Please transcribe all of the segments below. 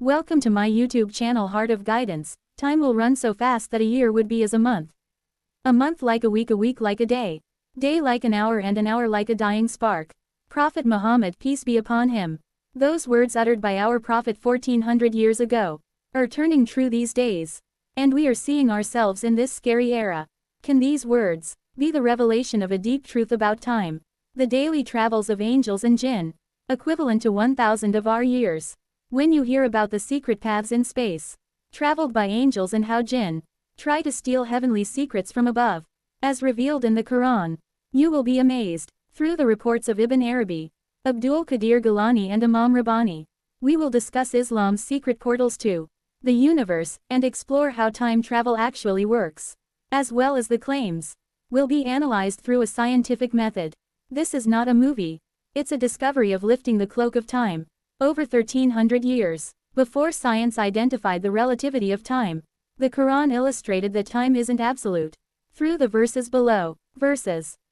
Welcome to my YouTube channel Heart of Guidance. Time will run so fast that a year would be as a month like a week like a day like an hour, and an hour like a dying spark. Prophet Muhammad, peace be upon him. Those words uttered by our Prophet 1400 years ago are turning true these days. And we are seeing ourselves in this scary era. Can these words be the revelation of a deep truth about time? The daily travels of angels and jinn, equivalent to 1,000 of our years. When you hear about the secret paths in space, traveled by angels, and how jinn try to steal heavenly secrets from above, as revealed in the Quran, you will be amazed. Through the reports of Ibn Arabi, Abdul Qadir Gilani, and Imam Rabbani, we will discuss Islam's secret portals to the universe, and explore how time travel actually works, as well as the claims will be analyzed through a scientific method. This is not a movie. It's a discovery of lifting the cloak of time. Over 1300 years before science identified the relativity of time, the Quran illustrated that time isn't absolute. Through the verses below,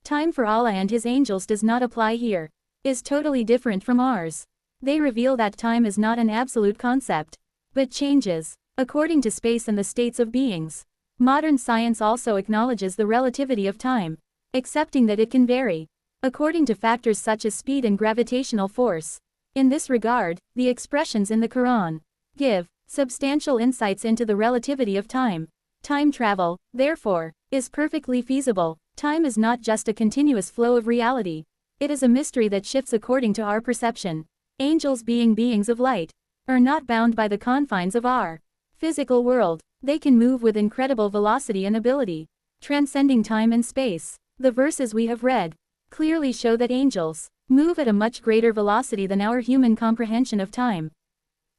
time for Allah and His angels does not apply here, is totally different from ours. They reveal that time is not an absolute concept, but changes according to space and the states of beings. Modern science also acknowledges the relativity of time, accepting that it can vary according to factors such as speed and gravitational force. In this regard, the expressions in the Quran give substantial insights into the relativity of time. Time travel, therefore, is perfectly feasible. Time is not just a continuous flow of reality. It is a mystery that shifts according to our perception. Angels, being beings of light, are not bound by the confines of our physical world. They can move with incredible velocity and ability, transcending time and space. The verses we have read clearly show that angels move at a much greater velocity than our human comprehension of time.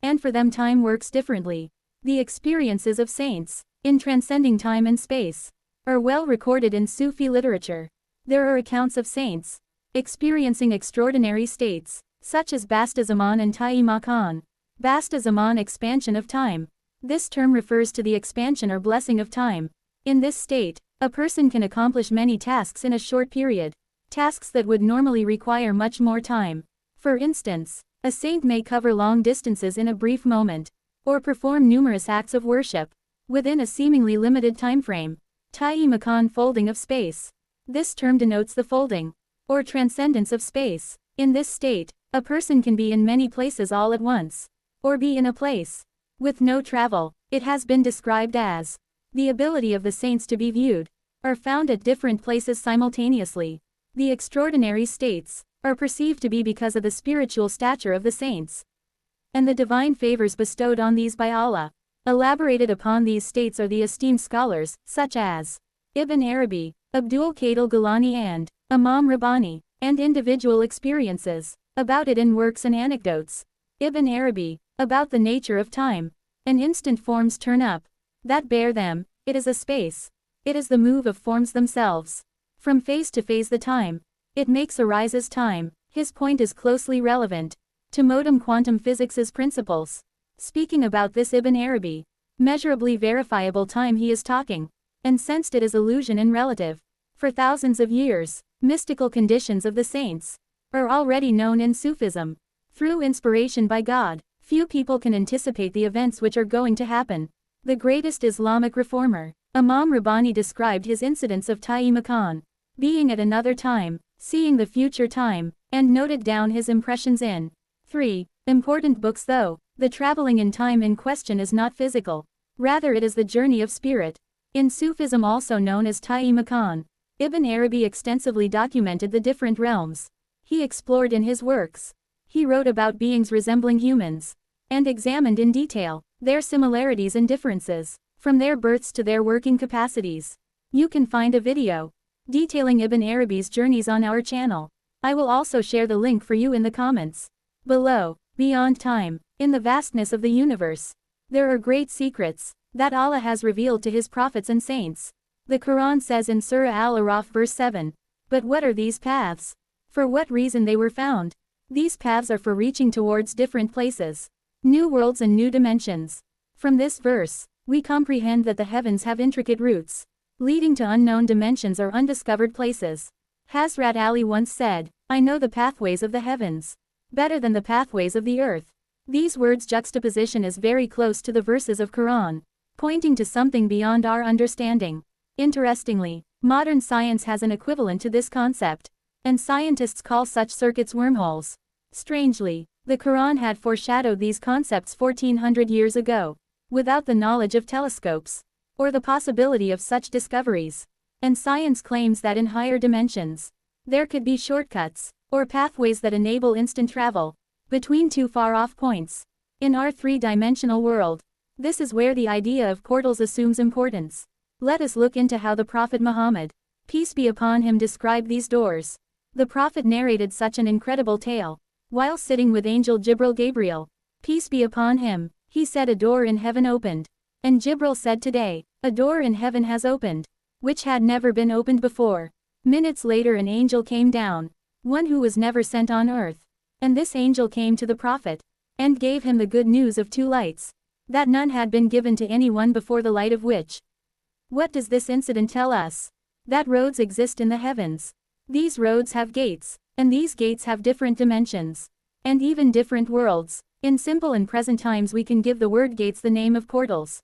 And for them, time works differently. The experiences of saints in transcending time and space are well recorded in Sufi literature. There are accounts of saints experiencing extraordinary states, such as Basta Zaman and Ta'i Makan. Basta Zaman, expansion of time. This term refers to the expansion or blessing of time. In this state, a person can accomplish many tasks in a short period, tasks that would normally require much more time. For instance, a saint may cover long distances in a brief moment, or perform numerous acts of worship within a seemingly limited time frame. Ta'i Makan, folding of space. This term denotes the folding or transcendence of space. In this state, a person can be in many places all at once, or be in a place with no travel. It has been described as the ability of the saints to be viewed or found at different places simultaneously. The extraordinary states are perceived to be because of the spiritual stature of the saints and the divine favors bestowed on these by Allah. Elaborated upon these states are the esteemed scholars, such as Ibn Arabi, Abdul Qadir Gilani, and Imam Rabbani, and individual experiences about it in works and anecdotes. Ibn Arabi, about the nature of time. An instant forms turn up that bear them. It is a space. It is the move of forms themselves. From phase to phase the time it makes arises time. His point is closely relevant to modern quantum physics's principles. Speaking about this Ibn Arabi, measurably verifiable time he is talking, and sensed it as illusion and relative. For thousands of years, mystical conditions of the saints are already known in Sufism. Through inspiration by God, few people can anticipate the events which are going to happen. The greatest Islamic reformer, Imam Rabbani, described his incidents of Ta'i Makan, being at another time, seeing the future time, and noted down his impressions in 3 important books. Though the traveling in time in question is not physical, rather it is the journey of spirit. In Sufism, also known as Ta'i Makan, Ibn Arabi extensively documented the different realms he explored in his works. He wrote about beings resembling humans, and examined in detail their similarities and differences, from their births to their working capacities. You can find a video detailing Ibn Arabi's journeys on our channel. I will also share the link for you in the comments below. Beyond time, in the vastness of the universe, there are great secrets that Allah has revealed to His prophets and saints. The Quran says in Surah al-Arabi verse 7, "But what are these paths? For what reason they were found? These paths are for reaching towards different places, new worlds and new dimensions." From this verse, we comprehend that the heavens have intricate routes, leading to unknown dimensions or undiscovered places. Hazrat Ali once said, "I know the pathways of the heavens better than the pathways of the earth." These words' juxtaposition is very close to the verses of Quran, pointing to something beyond our understanding. Interestingly, modern science has an equivalent to this concept, and scientists call such circuits wormholes. Strangely, the Quran had foreshadowed these concepts 1400 years ago, without the knowledge of telescopes, or the possibility of such discoveries. And science claims that in higher dimensions, there could be shortcuts, or pathways that enable instant travel between two far-off points. In our three-dimensional world, this is where the idea of portals assumes importance. Let us look into how the Prophet Muhammad, peace be upon him, described these doors. The Prophet narrated such an incredible tale. While sitting with Angel Gabriel, peace be upon him, he said, a door in heaven opened. And Jibril said, today, a door in heaven has opened, which had never been opened before. Minutes later an angel came down, one who was never sent on earth. And this angel came to the Prophet, and gave him the good news of two lights, that none had been given to anyone before, the light of which. What does this incident tell us? That roads exist in the heavens. These roads have gates, and these gates have different dimensions, and even different worlds. In simple and present times we can give the word gates the name of portals.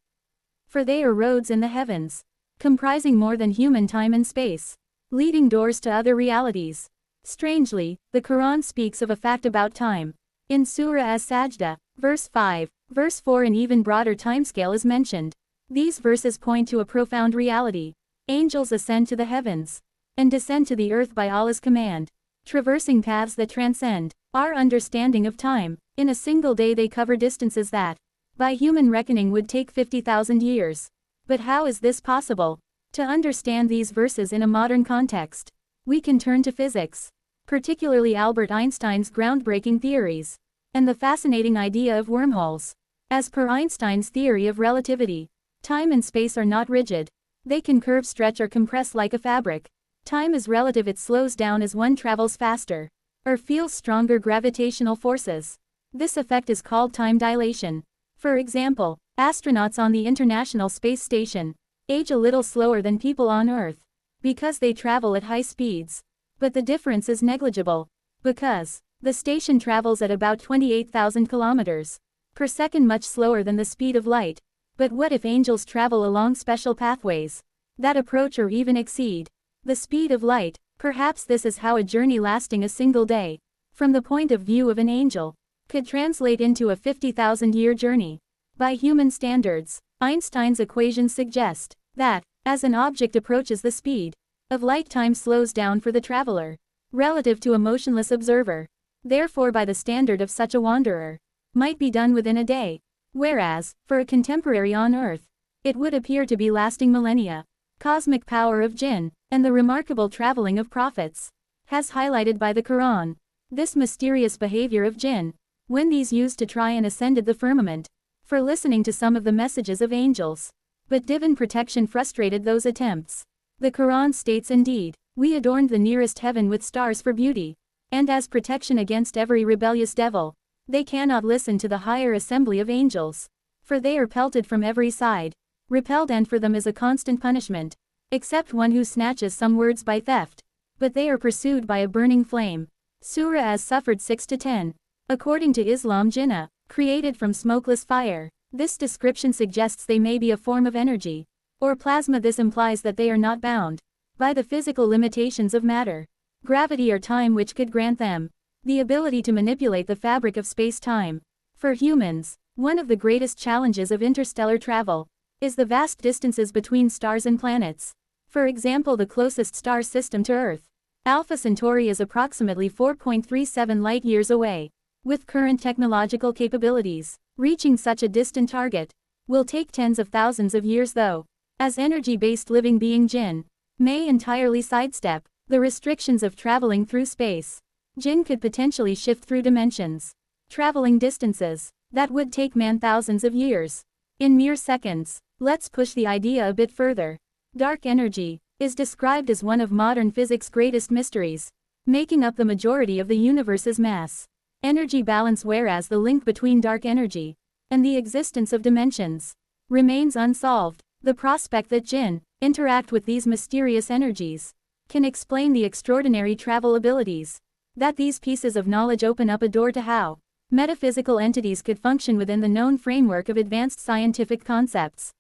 For they are roads in the heavens, comprising more than human time and space, leading doors to other realities. Strangely, the Quran speaks of a fact about time. In Surah As-Sajda, verse 5, verse 4, an even broader timescale is mentioned. These verses point to a profound reality. Angels ascend to the heavens, and descend to the earth by Allah's command, traversing paths that transcend our understanding of time. In a single day they cover distances that, by human reckoning, would take 50,000 years. But how is this possible? To understand these verses in a modern context, we can turn to physics, particularly Albert Einstein's groundbreaking theories, and the fascinating idea of wormholes. As per Einstein's theory of relativity, time and space are not rigid. They can curve, stretch, or compress like a fabric. Time is relative, it slows down as one travels faster, or feels stronger gravitational forces. This effect is called time dilation. For example, astronauts on the International Space Station age a little slower than people on Earth, because they travel at high speeds. But the difference is negligible, because the station travels at about 28,000 kilometers per second, much slower than the speed of light. But what if angels travel along special pathways that approach or even exceed the speed of light? Perhaps this is how a journey lasting a single day, from the point of view of an angel, could translate into a 50,000-year journey. By human standards, Einstein's equations suggest that, as an object approaches the speed of light, time slows down for the traveler, relative to a motionless observer. Therefore, by the standard of such a wanderer, might be done within a day, whereas, for a contemporary on Earth, it would appear to be lasting millennia. Cosmic power of jinn, and the remarkable traveling of prophets, has highlighted by the Quran. This mysterious behavior of jinn, when these used to try and ascended the firmament, for listening to some of the messages of angels. But divine protection frustrated those attempts. The Quran states, indeed, we adorned the nearest heaven with stars for beauty, and as protection against every rebellious devil. They cannot listen to the higher assembly of angels, for they are pelted from every side, repelled, and for them is a constant punishment, except one who snatches some words by theft. But they are pursued by a burning flame. Surah As-Suffered 6-10. According to Islam, jinnah, created from smokeless fire. This description suggests they may be a form of energy, or plasma. This implies that they are not bound by the physical limitations of matter, gravity, or time, which could grant them the ability to manipulate the fabric of space-time. For humans, one of the greatest challenges of interstellar travel is the vast distances between stars and planets. For example, the closest star system to Earth, Alpha Centauri, is approximately 4.37 light-years away. With current technological capabilities, reaching such a distant target will take tens of thousands of years, though, as energy-based living being jinn may entirely sidestep the restrictions of traveling through space. Jinn could potentially shift through dimensions, traveling distances that would take man thousands of years in mere seconds. Let's push the idea a bit further. Dark energy is described as one of modern physics' greatest mysteries, making up the majority of the universe's mass energy balance, whereas the link between dark energy and the existence of dimensions remains unsolved. The prospect that jinn interact with these mysterious energies can explain the extraordinary travel abilities that these pieces of knowledge open up a door to. How metaphysical entities could function within the known framework of advanced scientific concepts.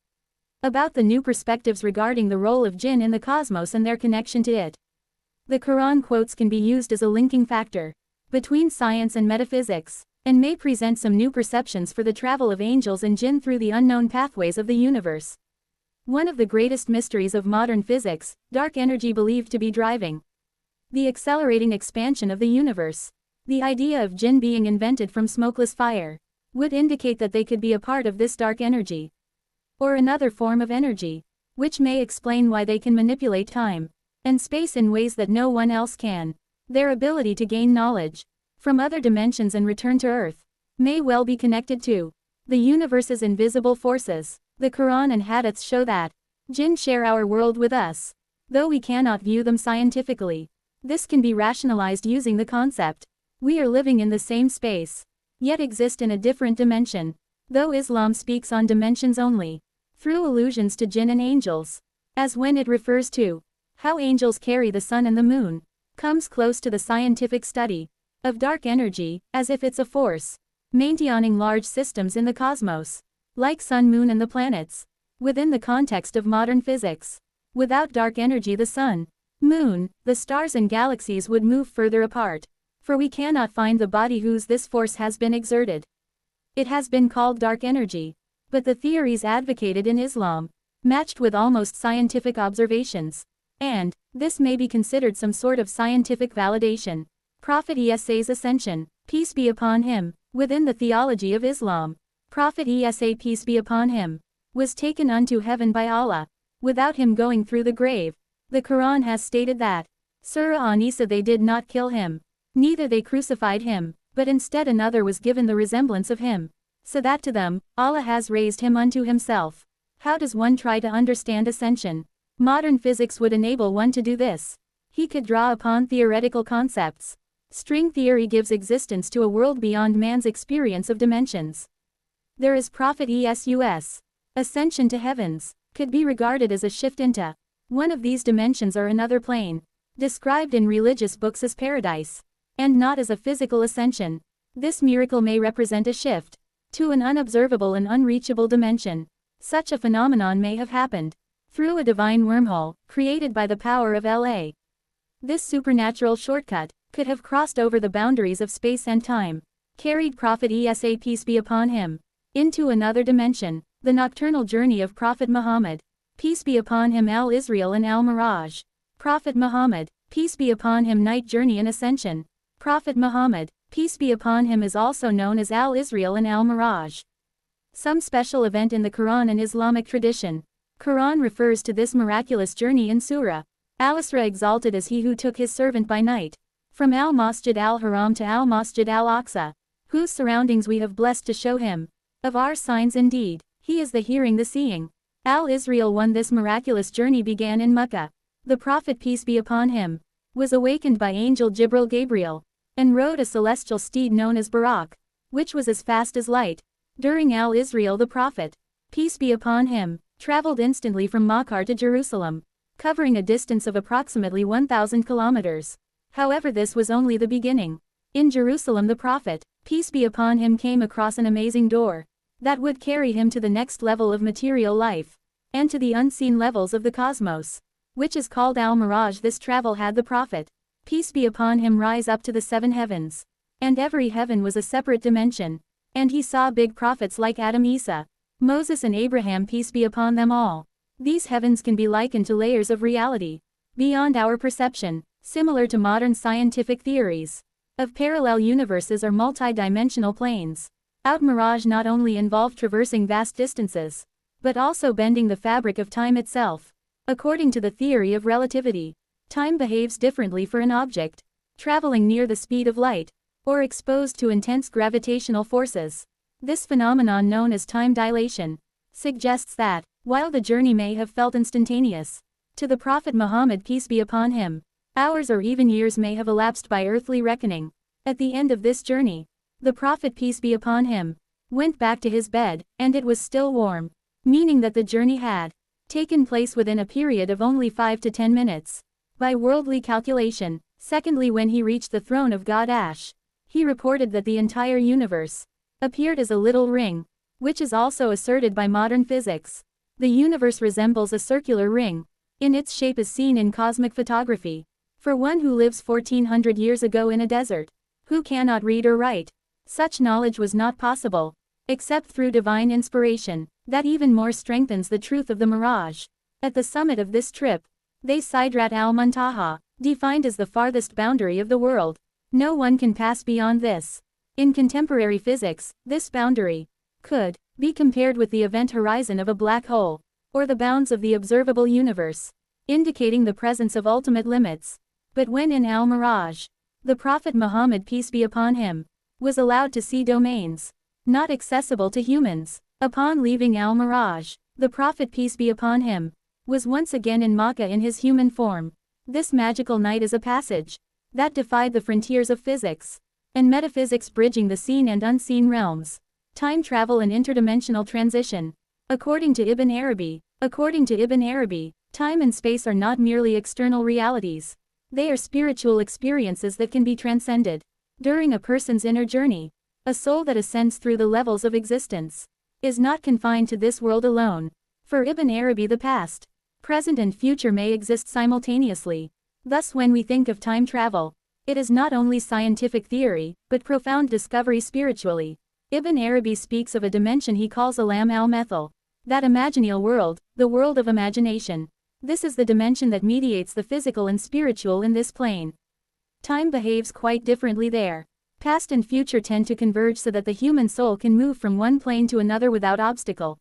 About the new perspectives regarding the role of jinn in the cosmos and their connection to it. The Quran quotes can be used as a linking factor between science and metaphysics, and may present some new perceptions for the travel of angels and jinn through the unknown pathways of the universe. One of the greatest mysteries of modern physics, dark energy believed to be driving the accelerating expansion of the universe. The idea of jinn being invented from smokeless fire would indicate that they could be a part of this dark energy, or another form of energy, which may explain why they can manipulate time and space in ways that no one else can. Their ability to gain knowledge from other dimensions and return to Earth may well be connected to the universe's invisible forces. The Quran and Hadiths show that jinn share our world with us, though we cannot view them scientifically. This can be rationalized using the concept we are living in the same space, yet exist in a different dimension. Though Islam speaks on dimensions only, through allusions to jinn and angels, as when it refers to how angels carry the sun and the moon, comes close to the scientific study of dark energy, as if it's a force maintaining large systems in the cosmos, like sun, moon and the planets, within the context of modern physics. Without dark energy, the sun, moon, the stars and galaxies would move further apart, for we cannot find the body whose this force has been exerted. It has been called dark energy, but the theories advocated in Islam matched with almost scientific observations, and this may be considered some sort of scientific validation. Prophet Isa's ascension, peace be upon him, within the theology of Islam, Prophet Isa, peace be upon him, was taken unto heaven by Allah, without him going through the grave. The Quran has stated that, Surah An-Nisa, they did not kill him, neither they crucified him, but instead another was given the resemblance of him, so that to them, Allah has raised him unto himself. How does one try to understand ascension? Modern physics would enable one to do this. He could draw upon theoretical concepts. String theory gives existence to a world beyond man's experience of dimensions. There is Prophet Isus. Ascension to heavens could be regarded as a shift into one of these dimensions or another plane, described in religious books as paradise, and not as a physical ascension. This miracle may represent a shift to an unobservable and unreachable dimension. Such a phenomenon may have happened through a divine wormhole, created by the power of La. This supernatural shortcut could have crossed over the boundaries of space and time, carried Prophet Isa, peace be upon him, into another dimension. The nocturnal journey of Prophet Muhammad, peace be upon him, al-Israel and al-Miraj. Prophet Muhammad, peace be upon him, night journey and ascension. Prophet Muhammad, peace be upon him, is also known as al-Israel and al-Miraj. Some special event in the Quran and Islamic tradition. Quran refers to this miraculous journey in Surah Al-Isra, exalted as he who took his servant by night from al-Masjid al-Haram to al-Masjid al-Aqsa, whose surroundings we have blessed to show him of our signs. Indeed, he is the hearing, the seeing. Al-Israel, when this miraculous journey began in Mecca, the Prophet, peace be upon him, was awakened by angel Jibril Gabriel, and rode a celestial steed known as Barak, which was as fast as light. During Al-Israel, the Prophet, peace be upon him, traveled instantly from Makkah to Jerusalem, covering a distance of approximately 1,000 kilometers. However, this was only the beginning. In Jerusalem, the Prophet, peace be upon him, came across an amazing door that would carry him to the next level of material life, and to the unseen levels of the cosmos, which is called al-Miraj. This travel had the Prophet, peace be upon him, rise up to the 7 heavens, and every heaven was a separate dimension, and he saw big prophets like Adam, Isa, Moses and Abraham, peace be upon them all. These heavens can be likened to layers of reality beyond our perception, similar to modern scientific theories of parallel universes or multi-dimensional planes. Al-Miraj not only involved traversing vast distances, but also bending the fabric of time itself. According to the theory of relativity, time behaves differently for an object traveling near the speed of light, or exposed to intense gravitational forces. This phenomenon, known as time dilation, suggests that, while the journey may have felt instantaneous to the Prophet Muhammad, peace be upon him, hours or even years may have elapsed by earthly reckoning. At the end of this journey, the Prophet, peace be upon him, went back to his bed, and it was still warm, meaning that the journey had taken place within a period of only 5 to 10 minutes, by worldly calculation. Secondly, when he reached the throne of God, He reported that the entire universe appeared as a little ring, which is also asserted by modern physics. The universe resembles a circular ring, in its shape as seen in cosmic photography. For one who lives 1400 years ago in a desert, who cannot read or write, such knowledge was not possible, except through divine inspiration. That even more strengthens the truth of the mirage. At the summit of this trip, they Sidrat al-Muntaha, defined as the farthest boundary of the world. No one can pass beyond this. In contemporary physics, this boundary could be compared with the event horizon of a black hole, or the bounds of the observable universe, indicating the presence of ultimate limits. But when in al-Miraj, the Prophet Muhammad, peace be upon him, was allowed to see domains not accessible to humans. Upon leaving al-Miraj, the Prophet, peace be upon him, was once again in Makkah in his human form. This magical night is a passage that defied the frontiers of physics and metaphysics, bridging the seen and unseen realms. Time travel and interdimensional transition. According to Ibn Arabi, time and space are not merely external realities. They are spiritual experiences that can be transcended. During a person's inner journey, a soul that ascends through the levels of existence is not confined to this world alone. For Ibn Arabi, the past, present and future may exist simultaneously. Thus when we think of time travel, it is not only scientific theory, but profound discovery spiritually. Ibn Arabi speaks of a dimension he calls alam al-methil, that imaginal world, the world of imagination. This is the dimension that mediates the physical and spiritual in this plane. Time behaves quite differently there. Past and future tend to converge so that the human soul can move from one plane to another without obstacle.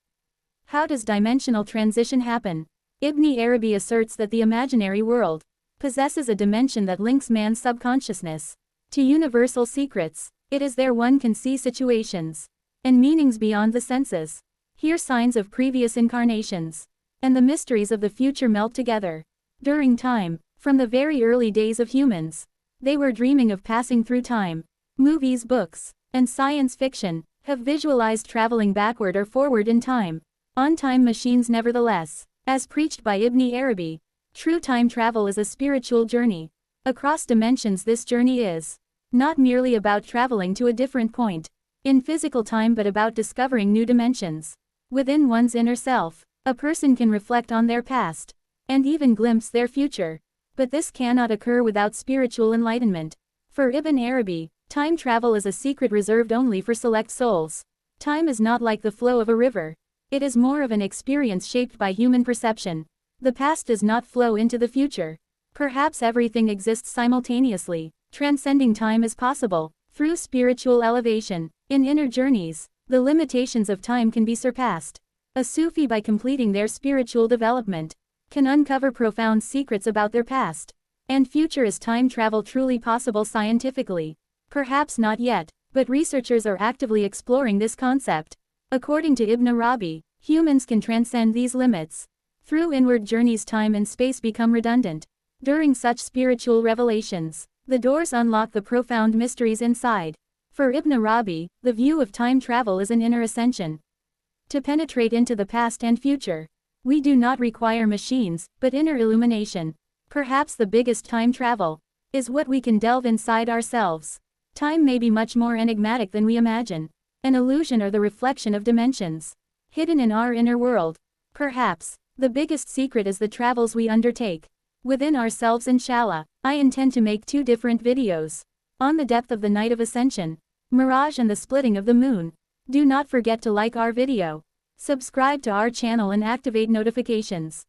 How does dimensional transition happen? Ibn Arabi asserts that the imaginary world possesses a dimension that links man's subconsciousness to universal secrets. It is there one can see situations and meanings beyond the senses, hear signs of previous incarnations, and the mysteries of the future melt together. During time, from the very early days of humans, they were dreaming of passing through time. Movies, books, and science fiction have visualized traveling backward or forward in time, on time machines. Nevertheless, as preached by Ibn Arabi, true time travel is a spiritual journey across dimensions. This journey is not merely about traveling to a different point in physical time, but about discovering new dimensions within one's inner self. A person can reflect on their past and even glimpse their future, but this cannot occur without spiritual enlightenment. For Ibn Arabi, time travel is a secret reserved only for select souls. Time is not like the flow of a river. It is more of an experience shaped by human perception. The past does not flow into the future. Perhaps everything exists simultaneously. Transcending time is possible through spiritual elevation. In inner journeys, the limitations of time can be surpassed. A Sufi, by completing their spiritual development, can uncover profound secrets about their past and future. Is time travel truly possible scientifically? Perhaps not yet, but researchers are actively exploring this concept. According to Ibn Arabi, humans can transcend these limits. Through inward journeys, time and space become redundant. During such spiritual revelations, the doors unlock the profound mysteries inside. For Ibn Arabi, the view of time travel is an inner ascension. To penetrate into the past and future, we do not require machines, but inner illumination. Perhaps the biggest time travel is what we can delve inside ourselves. Time may be much more enigmatic than we imagine, an illusion or the reflection of dimensions hidden in our inner world. Perhaps the biggest secret is the travels we undertake within ourselves. Inshallah, I intend to make 2 different videos on the depth of the night of ascension, mirage, and the splitting of the moon. Do not forget to like our video, subscribe to our channel, and activate notifications.